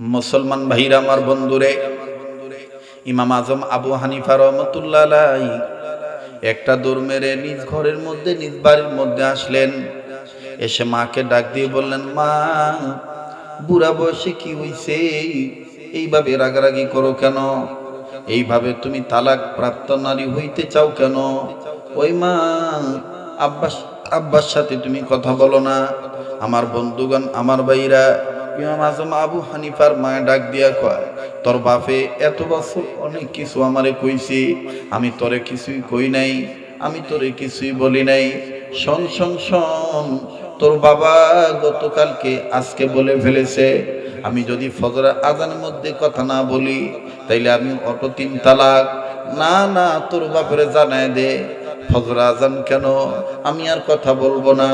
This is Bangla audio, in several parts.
মুসলমান ভাইরা, আমার বন্ধুরে, ইমাম আজম আবু হানিফা রহমতুল্লাহ আলাইহি একটা দৌড় মেরে নিজ ঘরের মধ্যে, নিজ বাড়ির মধ্যে আসলেন। এসে মাকে ডাক দিয়ে বললেন, মা, বুড়া বয়সে কি হইছে? এইভাবে রাগারাগি করো কেন? এইভাবে তুমি তালাক প্রাপ্ত নারী হইতে চাও কেন? ওই মা, আব্বার সাথে তুমি কথা বলো না। আমার বন্ধুগণ, আমার ভাইরা, ইমাম আজম আবু হানিফার মায়ে ডাক দিয়া কয়, তোর বাপে এত বছর অনেক কিছু আমারে কইছি, আমি তোরে কিছুই কই নাই, আমি তোরে কিছুই বলি নাই। শোন শোন শোন, তোর বাবা গতকালকে আজকে বলে ফেলেছে, আমি যদি ফজর আজানের মধ্যে কথা না বলি তাইলে আমি অটো 3 তালাক। না না, তোর বাপরে জানায় দে, ফজর আজান কেন, আমি আর কথা বলবো না।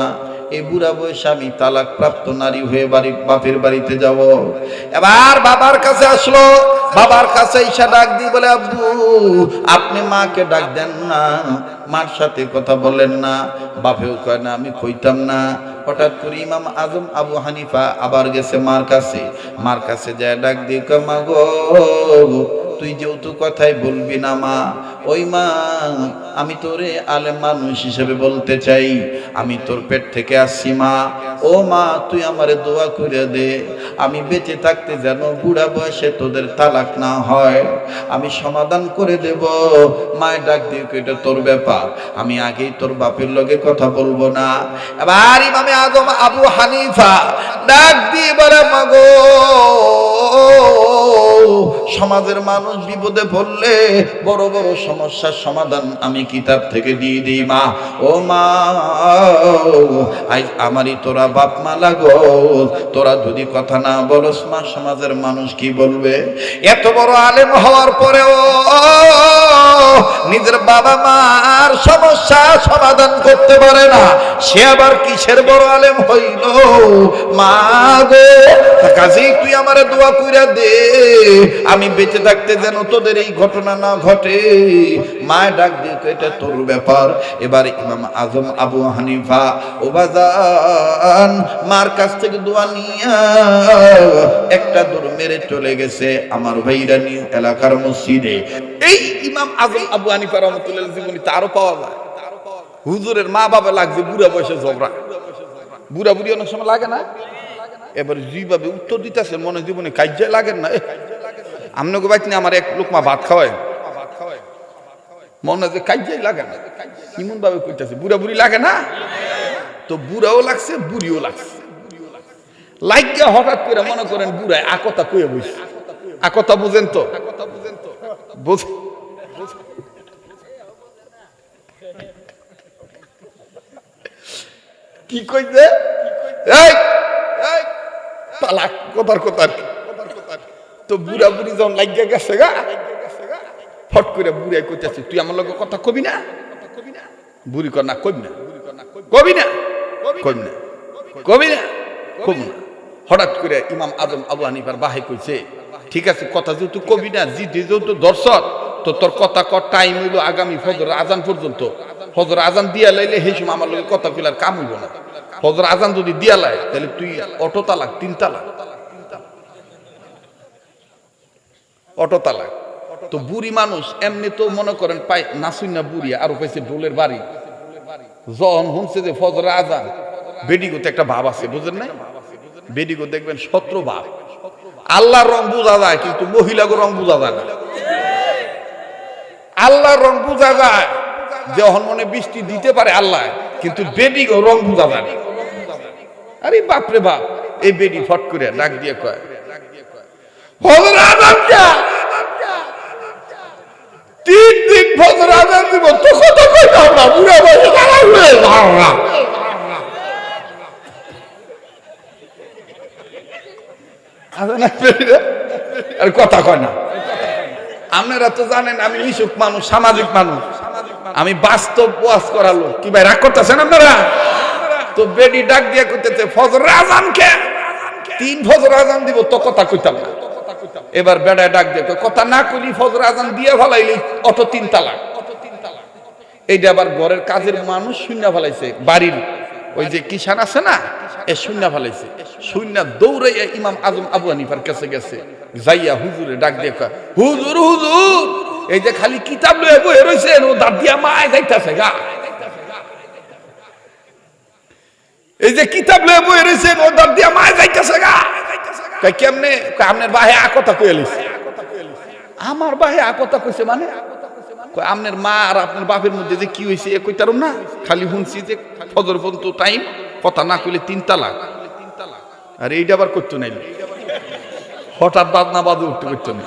এই বুড়া বয়সে আমি তালাক প্রাপ্ত নারী হয়ে বাপের বাড়িতে যাব। এবার বাবার কাছে আসলো, বাবার কাছে ঈশা ডাক দিয়ে বলে, আব্বু, আপনি মাকে ডাক দেন না, মার সাথে কথা বলেন না। বাপেও কয় না, আমি কইতাম না। হঠাৎ করে ইমাম আজম আবু হানিফা আবার গেছে মার কাছে। মার কাছে যায় ডাক দিয়ে কয়, মা গো, তুই যেহেতু কথাই বলবি না মা, ওই মা, আমি তোরে আলেম মানুষ হিসেবে বলতে চাই, আমি তোর পেট থেকে আসছি মা। ও মা, তুই আমারে দোয়া করে দে, আমি বেঁচে থাকতে যেন বুড়া বয়সে তোদের তালাক না হয়, আমি সমাধান করে দেব। মায়ের ডাক দিয়ে, এটা তোর ব্যাপার, আমি আগেই তোর বাপের লগে কথা বলবো না। এবার ইমামে আজম আবু হানিফা ডাক দিয়ে বলে, মাগো, সমাজের মানুষ বিপদে পড়লে বড় বড় সমস্যার সমাধান আমি কিতাব থেকে দিয়ে দিই মা। ও মা, আজ আমারই তোরা বাপ মা লাগো, তোরা যদি কথা না বলস মা, সমাজের মানুষ কি বলবে? এত বড় আলেম হওয়ার পরেও নিজের বাবা মার সমস্যা সমাধান করতে পারে না, সে আবার কিসের বড় আলেম হইল? মা গো, কাজেই তুই আমারে দোয়া কইরা দে, আমি বেঁচে থাকতে যেন তোদের এই ঘটনা না ঘটে। মায় ডাক দিয়ে, এটা তোর ব্যাপার। এবার ইমাম আজম আবু হানিফা ও বাজান মার কাছ থেকে দোয়া নিয়া একটা দৌড় মেরে চলে গেছে আমার ভাইরা নিয়ে এলাকার মসজিদে। এই ইমাম আজম আবু হানিফা রহমতুল্লাহ জীবনী তারও পাওয়া যায়। হুজুরের মা বাবা লাগছে বুড়া বয়সে ঝগড়া, বুড়া বুড়ি অনেক সময় লাগে না? এবার যেভাবে উত্তর দিতেছে মনে জীবনে কাজ্যায় লাগেন না। আমনে গো বাইতে আমার এক লোকমা ভাত খাওয়ায়, মনে যে কাজ্যায় লাগে না, এমন ভাবে কইতাছে। বুড়া বুড়ি লাগে না? তো বুড়াও লাগছে, বুড়িও লাগছে। লাগিয়া হঠাৎ করে মনে করেন বুড়ায় আকতা কয়ে বইস। আকতা বুঝেন তো? কি কইছে? এই তালাক, কথার কথা। তো বুড়া বুড়ি যখন লাগিয়া গেছে গা, ফট করে বুড়াই কইতেছে, তুই আমার লগে কথা কবি না? বুড়ি কর না, কবি না, কবি না, কবি না, কবি না, কবি না। হঠাৎ করে ইমাম আজম আবু হানিফার বাহে কইছে, ঠিক আছে, কথা যেহেতু কবি না, যেহেতু দর্শক, তো তোর কথা কর টাইম হইল আগামী ফজর আজান পর্যন্ত। ফজর আজান দিয়া লাইলে সেই সময় আমার লগে কথা কইলার কাম হইব না। ফজর আজান যদি দিয়া লাই তাহলে তুই অটো তালাক, 3 তালাক, অটো তালাক। তো বুড়ি মানুষ এমনি তো মনে করেন পাই নাসুই না, বুড়ি আরো পাইছে ডোলের বাড়ি। যখন শুনছে যে ফজর আজান, বেডিগোতে একটা ভাব আছে, বুঝেন নাই? বেডিগো দেখবেন 17 ভাব। আল্লাহর রং বোঝা যায়, কিন্তু মহিলাগো রং বোঝা যায় না। আল্লাহর রং বোঝা যায়, যখন মনে বৃষ্টি দিতে পারে আল্লাহ, কিন্তু বেডিগো রং বোঝা যায় না। আরে বাপরে বাপ, এই বেডি ফট করে ডাক দিয়ে কয়, ফজর আজান যা 3 দিন ফজর আজান দিব, তো কথা কইতাম না, বুড়া বয়সে তালাক হয়ে যাও না। আর কথা কয় না। আপনারা তো জানেন আমি মিশুক মানুষ, সামাজিক মানুষ, আমি বাস্তব ওয়াজ করালো। কি ভাই রাগ করতেছেন আপনারা? তো বেডি ডাক দিয়ে কইতেছে, ফজর আজান কে 3 ফজর আজান দিব, তো কথা কইতাম না। এবার বেড়ায় ডাক দিয়ে কথা না কইলি ফজর আজান দিয়ে ফেলাইলি অটো 3 তালাক। এইটা আবার ঘরের কাজের মানুষ শুনে ফেলাইছে, বাড়ির ওই যে কিষান আছে না, এ শূন্য ফেলাইছে, শূন্য দৌড়ে ইমাম আজম আবু হানিফার কাছে গেছে, যাইয়া হুজুরে ডাক দিয়ে কয়, হুজুর হুজুর, এই যে খালি কিতাব লয়ে বসে রয়েছেন, ও দাঁত দিয়া মায় যাইতাছে গা। এই যে কিতাব লয়ে বসে রয়েছেন, ও দাঁত দিয়া মায় যাইতাছে গা। কেমনে? আপনার বাহে আকতা কয়ে লিছে। আমার বাহে আকতা কইছে মানে? আপনার মা আর আপনার বাপের মধ্যে যে কি হয়েছে এ কইতারম না, খালি শুনছি যে ফজর পর্যন্ত টাইম, কথা না কইলে 3 তালাক। আর এইটা আবার করতো নাই, হঠাৎ বাদ না বাদে উঠতে করতো না,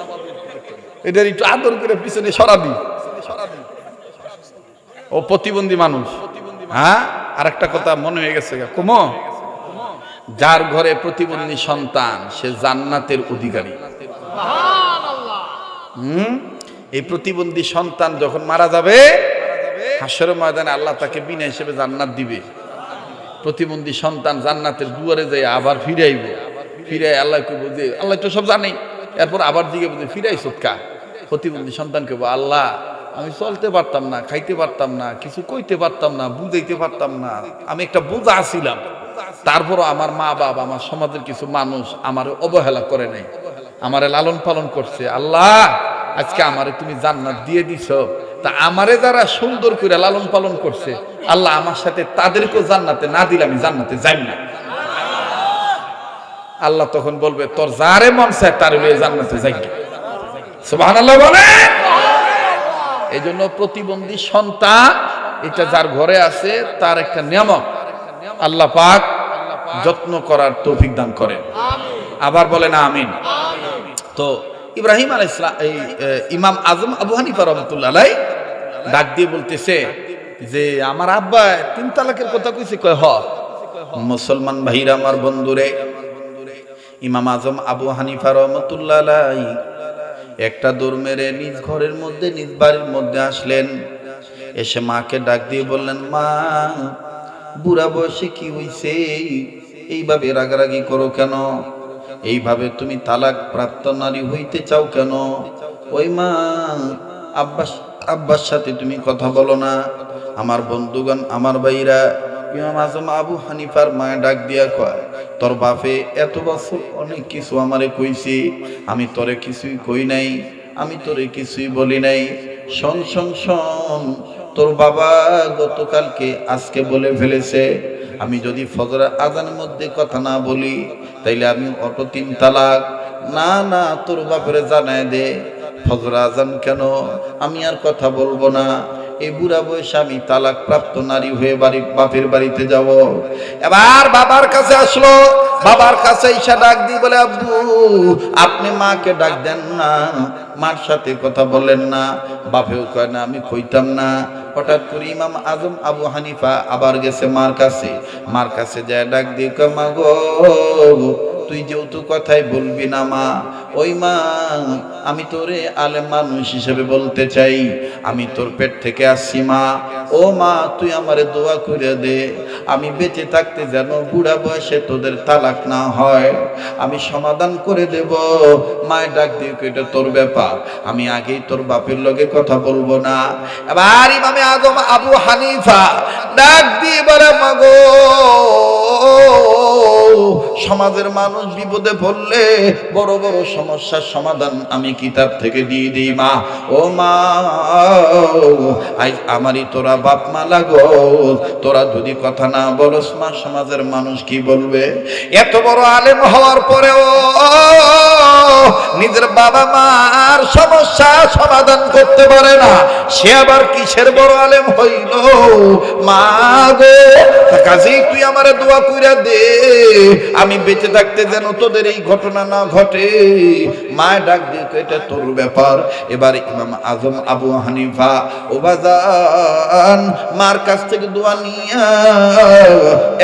এটার একটু আদর করে পিছনে সরাবি। ও প্রতিবন্ধী মানুষ। হ্যাঁ, আর একটা কথা মনে হয়ে গেছে, কুমো, যার ঘরে প্রতিবন্ধী সন্তান সে জান্নাতের অধিকারী। এই প্রতিবন্ধী সন্তান যখন মারা যাবে, হাসরের ময়দানে আল্লাহ তাকে বিনা হিসেবে জান্নাত দিবে। প্রতিবন্ধী সন্তান জান্নাতের দুয়ারে যায় আবার ফিরাইব, ফিরাই আল্লাহ কইব যে, আল্লাহ তো সব জানে, এরপর আবার দিকে বলছে ফিরাই সৎকা। প্রতিবন্ধী সন্তান কইব, আল্লাহ আমি চলতে পারতাম না, খাইতে পারতাম না, কিছু কইতে পারতাম না, বুঝাইতে পারতাম না, আমি একটা বোঝা ছিলাম, তারপরও আমার মা বাবা, আমার সমাজের কিছু মানুষ আমার অবহেলা করে নাই, আমারে লালন পালন করছে। আল্লাহ আজকে আমারে তুমি জান্নাত দিয়ে দিছো, তা আমারে যারা সুন্দর করে লালন পালন করছে, আল্লাহ আমার সাথে তাদেরকেও জান্নাতে না দিলে আমি জান্নাতে যাই না। আল্লাহ তখন বলবে, তোর যারে মন চায় তার জান্নাতে যাই। সুবহানাল্লাহ বলে। এই জন্য প্রতিবন্ধী সন্তান এটা যার ঘরে আছে তার একটা নিয়ামত, আল্লাহ পাক যত্ন করার তৌফিক দান করেন। আবার বলেন আমিন। তো ইব্রাহিম আলাইহিস সালাম, এই ইমাম আজম আবু হানিফা রাহমাতুল্লাহ আলাইহি ডাক দিয়ে বলতেছে যে, আমার আব্বা 3 তালাকের কথা কইছে। কয়, হ। মুসলমান ভাইরা, আমার বন্ধুরে, ইমাম আজম আবু হানিফা রাহমাতুল্লাহ আলাইহি একটা দৌড় মেরে নিজ ঘরের মধ্যে, নিজ বাড়ির মধ্যে আসলেন। এসে মাকে ডাক দিয়ে বললেন, মা, বুড়া বয়সে কি হইছে? এইভাবে রাগারাগি করো কেন? এইভাবে তুমি তালাক প্রাপ্ত নারী হইতে চাও কেন? ওই মা, আব্বার সাথে তুমি কথা বলো না। আমার বন্ধুগণ, আমার ভাইরা, ইমাম আজম আবু হানিফার মায়ে ডাক দিয়া কয়, তোর বাপে এত বছর অনেক কিছু আমারে কইছি, আমি তোরে কিছুই কই নাই, আমি তোরে কিছুই বলি নাই। শোন শোন শোন, তোর বাবা গতকালকে আজকে বলে ফেলেছে, আমি যদি ফজর আজানের মধ্যে কথা না বলি তাইলে আমি অটো 3 তালাক। না না, তোর বাপের জানায় দে, ফজর আজান কেন, আমি আর কথা বলবো না। এই বুড়া বয়সে আমি তালাক প্রাপ্ত নারী হয়ে বাপের বাড়িতে যাব। এবার বাবার কাছে আসলো, বাবার কাছে এসে ডাক দিয়ে বলে, আব্বু আপনি মাকে ডাক দেন না, মার সাথে কথা বলেন না। বাপেও কয় না, আমি কইতাম না। হঠাৎ করে ইমাম আজম আবু হানিফা আবার গেছে মার কাছে, মার কাছে যায় ডাক দিয়ে কয়, মা গো, তুই যেহেতু কথাই বলবি না মা, ওই মা, আমি তোরে আলেম মানুষ হিসেবে বলতে চাই, আমি তোর পেট থেকে আসছি মা। ও মা, তুই আমারে দোয়া করে দে, আমি বেঁচে থাকতে যেন বুড়া বয়সে তোদের তালাক না হয়, আমি সমাধান করে দেব। মায়ের ডাক দিয়ে এটা তোর ব্যাপার, আমি আগেই তোর বাপের লগে কথা বলবো না। এবার ইমামে আজম আবু হানিফা ডাক দিয়ে বলে, মা গো, সমাজের মানুষ বিপদে পড়লে বড় বড় সমস্যার সমাধান আমি কিতাব থেকে দিয়ে দিই মা। ও মা, আজ আমারই তোরা বাপ মা লাগো, তোরা যদি কথা না বলস মা, সমাজের মানুষ কি বলবে? এত বড় আলেম হওয়ার পরেও নিজের বাবা মার সমস্যা সমাধান করতে পারে না, সে আবার কিসের বড় আলেম হইল? মা গো, কাজেই তুই আমারে দোয়া কইরা দে, আমি বেঁচে থাকতে যেন তোদের এই ঘটনা না ঘটে। মায় ডাক দিয়ে এটা তোর ব্যাপার। এবার ইমাম আজম আবু হানিফা ও বাজান মার কাছ থেকে দোয়া নিয়া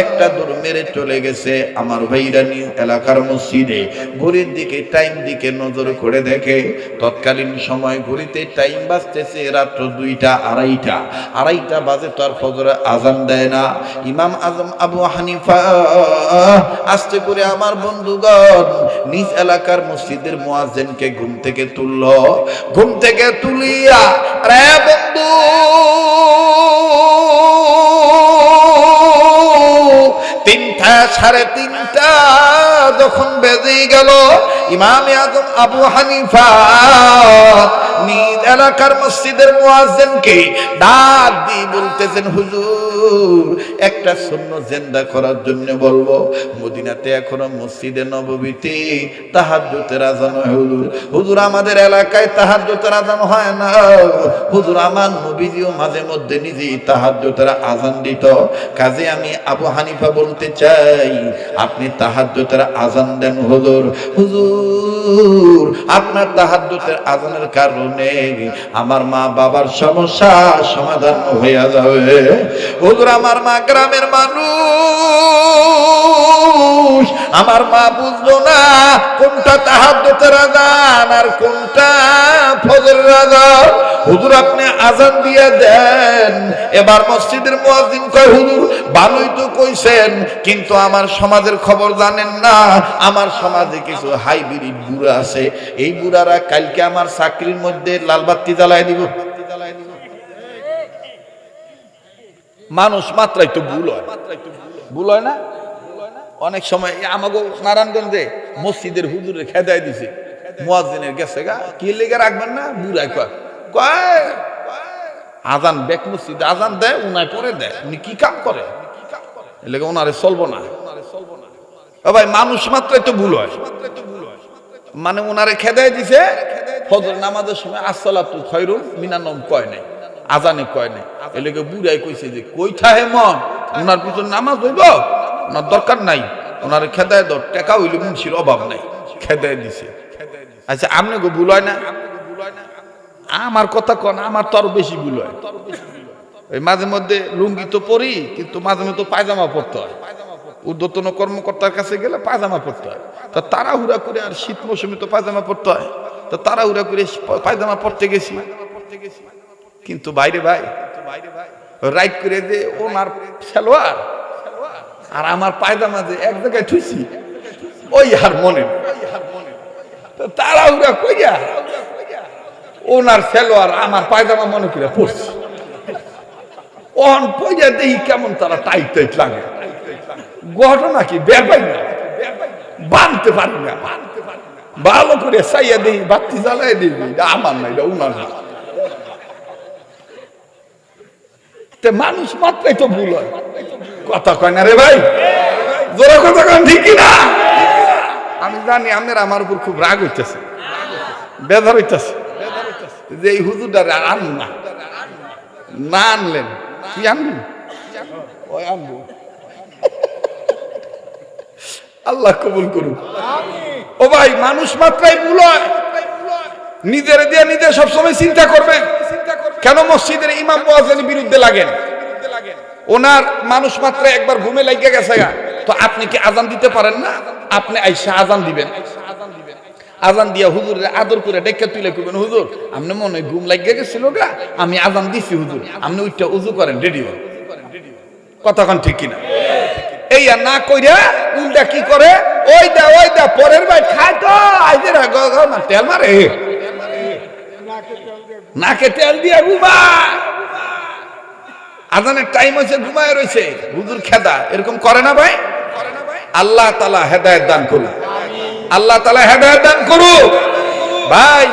একটা দৌড় মেরে চলে গেছে আমার ভাইরা নিউ এলাকার মসজিদে। ঘড়ির দিকে, টাইম দিকে নজর করে দেখে তৎকালীন সময় ঘড়িতে টাইম বাজতেছে রাত্র 2টা 2:30 বাজে, তো আর ফজর আজান দেয় না। ইমাম আজম আবু হানিফা আস্তে করে আমার বন্ধুগণ নিজ এলাকার মসজিদের মুয়াজ্জিনকে ঘুম থেকে তুলল। ঘুম থেকে তুলিয়া, রে বন্ধু 3:30 যখন বেজে গেল, ইমামে আজম আবু হানিফা নিজ এলাকার মসজিদের মুয়াজ্জিনকে ডাক দিয়ে বলতেছেন, হুজুর একটা সুন্নাত জিন্দা করার জন্য বলবো। মদিনাতে এখনো মসজিদে নববীতে তাহাজ্জুদের আযান হয়। হুজুর আমাদের এলাকায় তাহাজ্জুদের আযান হয় না। হুজুর আমার নবীজিও মাঝে মধ্যে নিজেই তাহাজ্জুদের আযান দিত। কাজে আমি আবু হানিফা বলতে চাই, আপনি তাহাজ্জুদের আযান দেন হুজুর। হুজুর আপনার তাহাজ্জুদের আযানের কারণে আমার মা বাবার সমস্যা সমাধান হয়ে যাবে। হুজুর আমার মা গ্রামের মানুষ, আমার মা বুঝলো না কোনটা তাহাজ্জুদের আযান আর কোনটা ফজরের আযান। হুজুর আপনি আযান দিয়ে দেন। এবার মসজিদের মুয়াজ্জিন কয়, হুজুর ভালোই তো কইছেন, কিন্তু আমার সমাজের খবর জানেন না। আমার সমাজে কিছু হাইব্রিড বুড়া আছে, এই বুড়ারা কালকে আমার চাকরির মধ্যে লাল বাতি জ্বালায় দিব। মানুষ মাত্রাই তো ভুল হয়, ভুল হয় না? অনেক সময় আমাকে নারায়ণগঞ্জে মসজিদের হুজুরে খেদায় দিছে, মুয়াজ্জিনের গেছে গা, কি লেগে রাখবেন না, বুড়ায় কয় কয় আজান বেক মসজিদে আজান দেয়, উনায় পরে দেয়, উনি কি কাম করে, এলাকা ওনারে চলবো না। ও ভাই মানুষ মাত্রাই তো ভুল হয়, মানে ওনারে খেদায় দিছে। ফজর নামাজের সময় আসসালাতু খায়রুম মিনান নাওম কয় নাই, আজানে কয় নাই। এলাকা বুড়াই কইছে যে কই থাহে মন, ওনার পিছন নামাজ হইব, ওনার দরকার নাই, ওনারে খেদায় দাও, টাকা হইলে মুন্সির অভাব নাই, খেদায় দিছে। আচ্ছা আপনি গো ভুল হয় না? আমার কথা কন, আমার তো আরো বেশি ভুল হয়। ওই মাঝে মধ্যে লুঙ্গি তো পরি, কিন্তু মাঝে মধ্যে পায়জামা পরতে হয়। ঊর্ধ্বতন কর্মকর্তার কাছে গেলে পায়জামা পরতে হয়, তা তাড়াহুড়া করে, আর শীত মৌসুমে তো পায়জামা পরতে হয়, তা তাড়াহুড়া করে পায়জামা পরতে গেছি। কিন্তু বাইরে ভাই রাইট করে যে ওনার সালোয়ার আর আমার পায়জামা যে এক জায়গায় ঠুইছি, ওই আর মনে তাড়াহুড়া কইয়া ওনার সালোয়ার আমার পায়জামা মনে করে পড়ছি। ওন পইয়া দেখি কেমন তারা টাইট টাইট লাগে। ঘটনা কি বের পাই না, বানতে পারি না, ভালো করে চাইয়া দিই, বাতি জ্বালাই দিই, আমার না, এটা উনার না। মানুষ মাত্রাই তো ভুল হয়, কথা কয় না রে ভাই, জোরে কথা কন ঠিক না? আমি জানি আপনার আমার উপর খুব রাগ হইতেছে, বেজার হইতেছে যে এই হুজুরটারে আনবো না, না আনলেন কি আনবেন, ওই আনবো। আল্লাহ কবুল করুন। ও ভাই মানুষ মাত্রাই ভুল হয়, নিজের দিয়ে নিজে সবসময় চিন্তা করবেন। কেন মসজিদের ইমাম মুয়াজ্জিনের বিরুদ্ধে লাগেন? ওনার মানুষ মাত্রায় একবার ঘুমে লাগিয়ে গেছে গা, তো আপনি কি আজান দিতে পারেন না? আপনি আইসা আজান দিবেন, আজান দিয়া হুজুরের আদর করে ডেকে তুলে করবেন, হুজুর আপনি মনে হয় ঘুম লাগিয়ে গেছিল গা, আমি আজান দিছি হুজুর, আপনি ওইটা উজু করেন, রেডি হন। কতক্ষণ ঠিক কিনা? এই আর না কইরা উল্টা কি করে, ওই দা পরের ভাই খায় তো আইজে তেল মারে, নাকে তেল দিয়ে ঘুমা, আজানের টাইম হয়েছে ঘুমায় রয়েছে, হুজুর খেদা। এরকম করে না ভাই? আল্লাহ তাআলা হেদায়েত দান করুন, আল্লাহ তাআলা হেদায়েত দান করুন। ভাই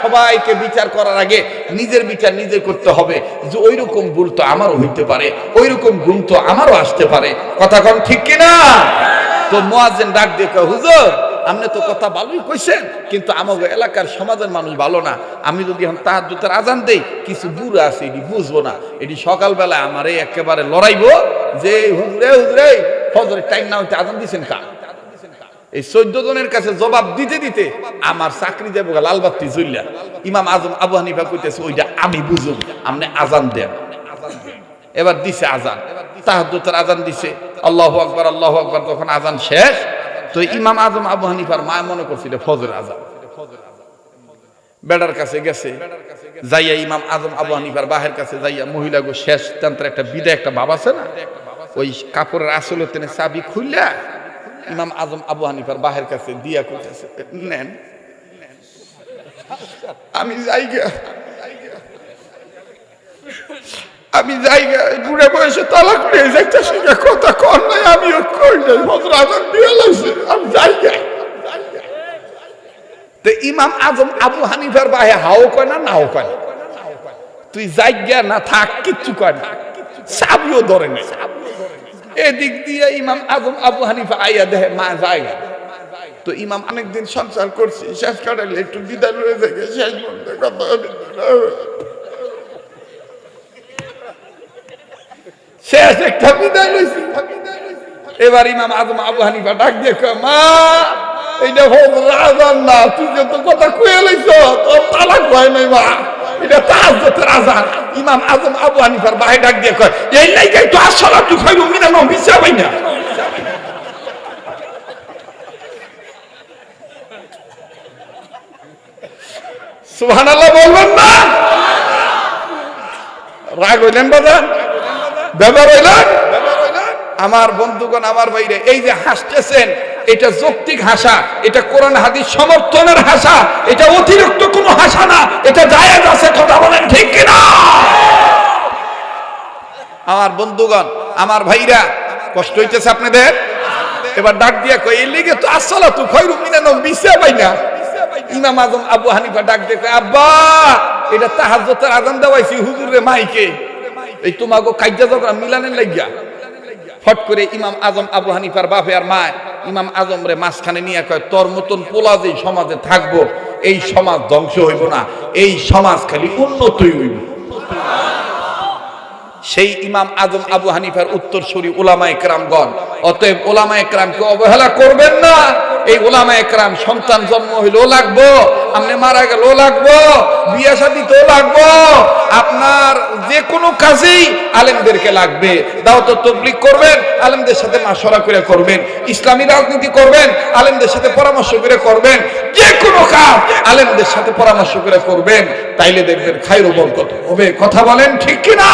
সবাইকে বিচার করার আগে নিজের বিচার নিজে করতে হবে, যে ওই রকম ভুল তো আমারও হইতে পারে, ওই রকম গুণ তো আমারও আসতে পারে। কথা কোন ঠিক কিনা? তো মুয়াজ্জিন ডাক দিয়ে কয়, হুজুর আপনি তো কথা ভালোই কইছেন, কিন্তু আমাদের এলাকার সমাজের মানুষ ভালো না। আমি যদি এখন তাহাজ্জুদের আজান দেই, কিছু বুড়া আছে এটি বুঝবো না, এটি সকালবেলা আমারে একেবারে লড়াইবো যে হুজুরে ফজরের টাইম না হইতে আজান দিছেন কা। এই 14 জনের কাছে জবাব দিতে দিতে আমার চাকরি যাবো লালবাতি জ্বললা। ইমাম আজম আবু হানিফা কইতেছে, ওইটা আমি বুঝুম, আপনি আজান দেন। এবার দিছে আজান, তাহাজ্জুদের আজান দিছে, আল্লাহু আকবার আল্লাহু আকবার। তখন আজান শেষ, তো ইমাম আজম আবু হানিফার মা মনে করছিল ফজর আজান। বেড়ার কাছে গেছে, যাইয়া ইমাম আজম আবু হানিফার বাহের কাছে যাইয়া মহিলা গো শেষ তন্ত্র একটা বিদায় একটা বাবা আছে না, ওই কাপড়ের আসলে তেনে চাবি খুললা ইমাম আজম আবু হানিফার বাহের কাছে দিয়া কইতেছে, নেন আমি যাই গে। আমি জায়গায় বুড়ে বয়সে তালাক নিয়ে যাইতে শিখে কথা কর নাই, আমিও কই নাই, হযরত আজান দিয়ে লাগছে আমি জায়গায়। তো ইমাম আজম আবু হানিফার বাহে হাও কয় না, নাও কয় না, তুই জায়গা না থাক কিচ্ছু কয় না, চাবিও ধরে নাই। এদিক দিয়ে ইমাম আজম আবু হানিফা আইয়া দেহে মা জায়গা। তো ইমাম অনেকদিন সংসার করছি, শেষ কাটাইলে একটু বিদায় রয়ে যায়, শেষ মধ্যে কথা শেষ একটা বিদায় লইছি। এবার ইমাম আজম আবু হানিফা ডাক দিয়ে কয়, মা এইটা হযরত আজান না, তুই যে তো কথা কয়ে লইছ, তোর তালাক হয় নাই মা, এটা তাহাজ্জুদের আজান। ইমাম আজম আবু হানিফার ভাই ডাক দিয়ে কয়, এই লাইগাই তো আসসালাতু খায়রুম মিনান নাওম বিছা বাইনা। সুবহানাল্লাহ বলবেন না? রাগ হইলেন বাজান? ব্যাপার হইলেন? আমার বন্ধুগণ, আমার ভাইরে, এই যে হাসতেছেন, এটা যৌক্তিক হাসা, এটা কোরআন হাদিস সমর্থনের হাসা, এটা অতিরিক্ত কোনো হাসা না, এটা জায়েজ আছে, কথা বলেন ঠিক কিনা? আমার বন্ধুগণ, আমার ভাইরা, কষ্ট হইতেছে আপনাদের? এবার ডাক দিয়া কই, এই লিগে তো আসসালাতু খায়রুম মিনান নাওম বিছা বাইনা। ইমাম আজম আবু হানিফা ডাক দিয়ে কয়, আব্বা এটা তাহাজ্জুদের আজান দেওয়াইছি হুজুরে মাইকে, এই তোমাগো কাইজা ঝগড়া মিলানের লাগিয়া। ফট করে ইমাম আজম আবু হানিফার বাপে আর মা ইমাম আজম রে মাঝখানে নিয়ে কয়, তোর মতন পোলা যে সমাজে থাকবো, এই সমাজ ধ্বংস হইব না, এই সমাজ খালি উন্নতই হইব। সেই ইমাম আজম আবু হানিফার উত্তরসূরি উলামায়ে কেরামগণ, অতএব উলামায়ে কেরামকে অবহেলা করবেন না। এই উলামায়ে কেরাম সন্তান জন্ম হইলেও লাগবো, আপনি মারা গেলেও লাগবো, বিয়ে শাদীতেও লাগবো, আপনার যে কোনো কাজেই আলেমদেরকে লাগবে। দাওয়াত তাবলীগ করবেন, আলেমদের সাথে মাশওয়ারা করে করবেন, ইসলামী রাজনীতি করবেন, আলেমদের সাথে পরামর্শ করে করবেন, যে কোনো কাজ আলেমদের সাথে পরামর্শ করে করবেন, তাইলে দেখবেন খায়র ও বরকত হবে। কথা বলেন ঠিক কিনা?